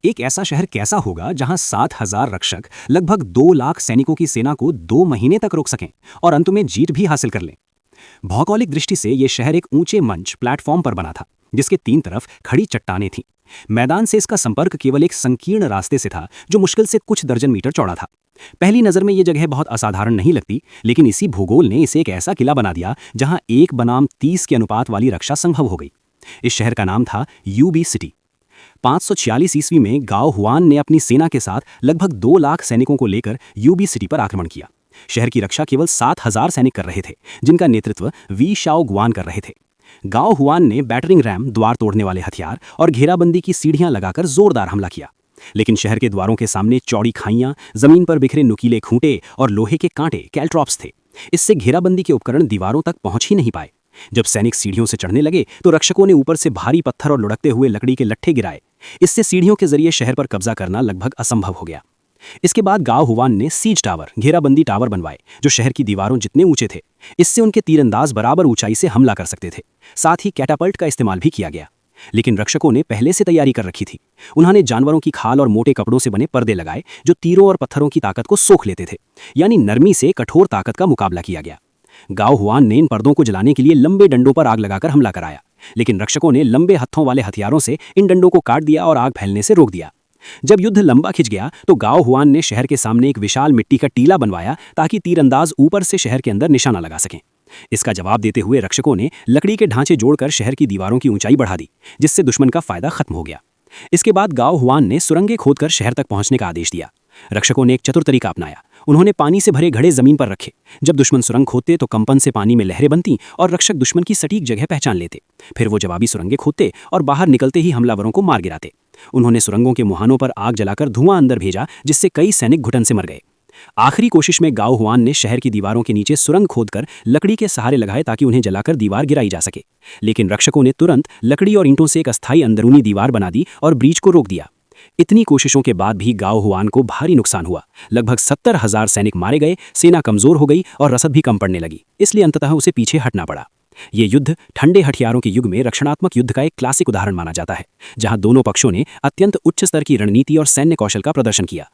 एक ऐसा शहर कैसा होगा जहां 7,000 रक्षक लगभग 2 लाख सैनिकों की सेना को 2 महीने तक रोक सकें और अंत में जीत भी हासिल कर लें। भौगोलिक दृष्टि से यह शहर एक ऊंचे मंच प्लेटफॉर्म पर बना था, जिसके 3 तरफ खड़ी चट्टानें थीं। मैदान से इसका संपर्क केवल एक संकीर्ण रास्ते से था, जो मुश्किल से कुछ दर्जन मीटर चौड़ा था। पहली नजर में यह जगह बहुत असाधारण नहीं लगती, लेकिन इसी भूगोल ने इसे एक ऐसा किला बना दिया जहां 1 बनाम 30 के अनुपात वाली रक्षा संभव हो गई। इस शहर का नाम था यूबी सिटी। 546 ईस्वी में गाओ हुआन ने अपनी सेना के साथ लगभग 2 लाख सैनिकों को लेकर यूबी सिटी पर आक्रमण किया। शहर की रक्षा केवल 7,000 सैनिक कर रहे थे, जिनका नेतृत्व वी शाओ गुआन कर रहे थे। गाओ हुआन ने बैटरिंग रैम, द्वार तोड़ने वाले हथियार और घेराबंदी की सीढ़ियां लगाकर जोरदार हमला किया। लेकिन शहर के द्वारों के सामने चौड़ी खाइयां, जमीन पर बिखरे नुकीले खूंटे और लोहे के कांटे कैल्ट्रॉप्स थे। इससे घेराबंदी के उपकरण दीवारों तक पहुंच ही नहीं पाए। जब सैनिक सीढ़ियों से चढ़ने लगे तो रक्षकों ने ऊपर से भारी पत्थर और लुढ़कते हुए लकड़ी के लट्ठे गिराए। इससे सीढ़ियों के जरिए शहर पर कब्जा करना लगभग असंभव हो गया। इसके बाद गाओ हुआन ने सीज टावर, घेराबंदी टावर बनवाए, जो शहर की दीवारों जितने ऊंचे थे। इससे उनके तीरंदाज बराबर ऊंचाई से हमला कर सकते थे। साथ ही कैटापल्ट का इस्तेमाल भी किया गया। लेकिन रक्षकों ने पहले से तैयारी कर रखी थी। उन्होंने जानवरों की खाल और मोटे कपड़ों से बने पर्दे लगाए, जो तीरों और पत्थरों की ताकत को सोख लेते थे। यानी नरमी से कठोर ताकत का मुकाबला किया गया। गाओ हुआन ने इन पर्दों को जलाने के लिए लंबे डंडों पर आग लगाकर हमला कराया, लेकिन रक्षकों ने लंबे हत्थों वाले हथियारों से इन डंडों को काट दिया और आग फैलने से रोक दिया। जब युद्ध लंबा खिंच गया तो गाओ हुआन ने शहर के सामने एक विशाल मिट्टी का टीला बनवाया, ताकि तीरंदाज ऊपर से शहर के अंदर निशाना लगा सकें। इसका जवाब देते हुए रक्षकों ने लकड़ी के ढांचे जोड़कर शहर की दीवारों की ऊंचाई बढ़ा दी, जिससे दुश्मन का फायदा खत्म हो गया। इसके बाद गाओ हुआन ने सुरंगें खोदकर शहर तक पहुंचने का आदेश दिया। रक्षकों ने एक चतुर तरीका अपनाया। उन्होंने पानी से भरे घड़े जमीन पर रखे। जब दुश्मन सुरंग खोदते तो कंपन से पानी में लहरें बनती और रक्षक दुश्मन की सटीक जगह पहचान लेते। फिर वो जवाबी सुरंगें खोदते और बाहर निकलते ही हमलावरों को मार गिराते। उन्होंने सुरंगों के मुहानों पर आग जलाकर धुआं अंदर भेजा, जिससे कई सैनिक घुटन से मर गए। आखिरी कोशिश में गाओ हुआन ने शहर की दीवारों के नीचे सुरंग खोदकर लकड़ी के सहारे लगाए, ताकि उन्हें जलाकर दीवार गिराई जा सके। लेकिन रक्षकों ने तुरंत लकड़ी और ईंटों से एक अस्थायी अंदरूनी दीवार बना दी और ब्रीच को रोक दिया। इतनी कोशिशों के बाद भी गाओ हुआन को भारी नुकसान हुआ। लगभग 70,000 सैनिक मारे गए, सेना कमजोर हो गई और रसद भी कम पड़ने लगी। इसलिए अंततः उसे पीछे हटना पड़ा। ये युद्ध ठंडे हथियारों के युग में रक्षणात्मक युद्ध का एक क्लासिक उदाहरण माना जाता है, जहां दोनों पक्षों ने अत्यंत उच्च स्तर की रणनीति और सैन्य कौशल का प्रदर्शन किया।